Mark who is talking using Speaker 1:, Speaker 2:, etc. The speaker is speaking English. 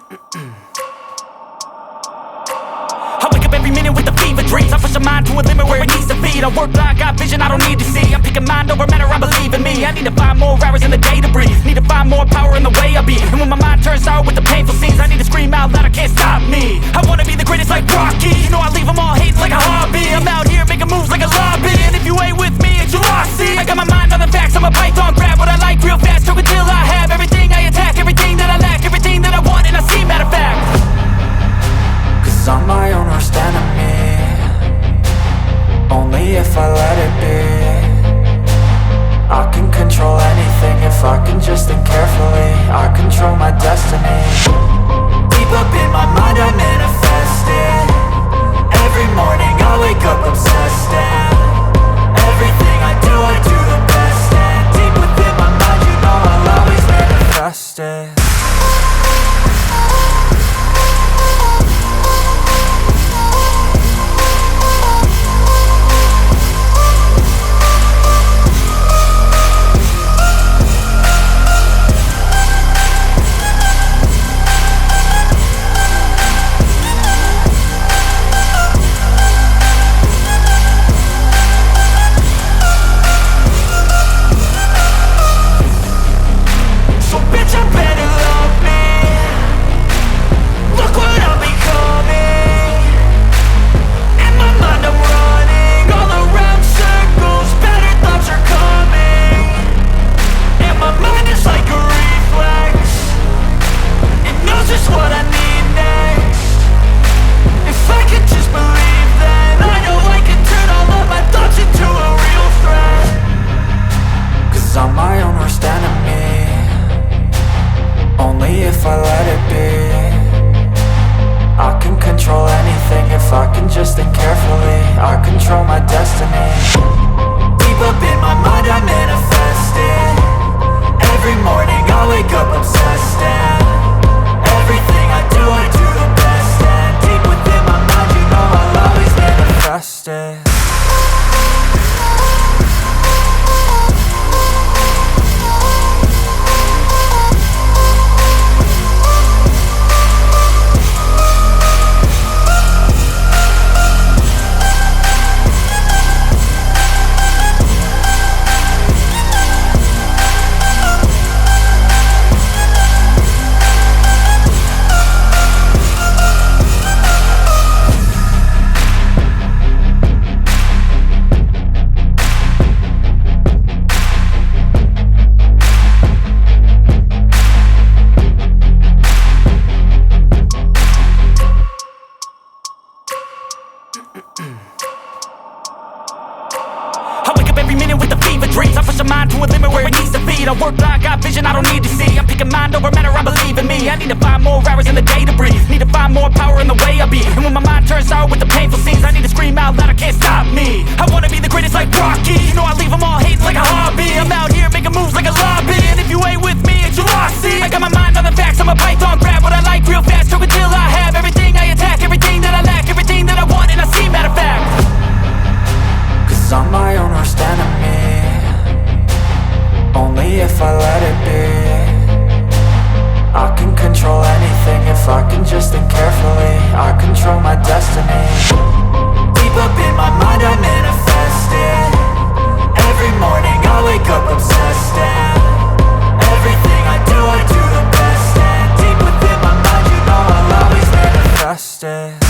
Speaker 1: I wake up every minute with the fever dreams. I push my mind to a limit where it needs to be. I work blind, got vision I don't need to see. I'm picking mind over matter, I believe in me. I need to find more hours in the day to breathe. Need to find more power in the way I be. And when my mind turns sour with the painful scenes, I need to scream out loud, I can't stop me. I wanna be the greatest like Rocky. You know I leave them all hating like a hobby. I'm out here making moves like a lobby. And if you ain't with me, it's your loss, see. I got my mind on the facts, I'm a python, grab what I like real fast. Choke until I have everything I attack, everything that I lack, everything that I want, and I see, matter of fact.
Speaker 2: Cause I'm my own worst enemy, only if I let it be. I can control anything if I can just think carefully. I control my destiny. Deep up in my mind I manifest it. Every morning I wake up obsessed, and everything I do the best. And deep within my mind you know I'll always manifest it. I'm my own worst enemy, only if I let it be. I can control anything if I can just think carefully. I control my destiny. Deep up in my mind I manifest it. Every morning I wake up obsessed, and everything I do the best. And deep within my mind you know I'll always manifest it.
Speaker 1: I wake up every minute with the fever dreams. I push my mind to a limit where it needs to be. I work blind, got vision I don't need to see. I'm picking mind over matter, I believe in me. I need to find more hours in the day to breathe. Need to find more power in the way I be. And when my mind turns sour with the painful scenes, I need to scream out loud, I can't stop me. I wanna be the greatest like Rocky. You know I leave them all hating like a hobby. I'm out here making moves like a lobby. And if you ain't with me, it's your loss, see. I got my mind on the facts, I'm a python, grab what I like real fast. Choke until I have everything I attack, everything that I lack, everything that I want, and I see, matter of fact.
Speaker 2: Cause I'm my own worst enemy, only if I let it be. I can control anything if I can just think carefully. I control my destiny. Deep up in my mind I manifest it. Every morning I wake up obsessed, and everything I do the best. And deep within my mind you know I'll always manifest it.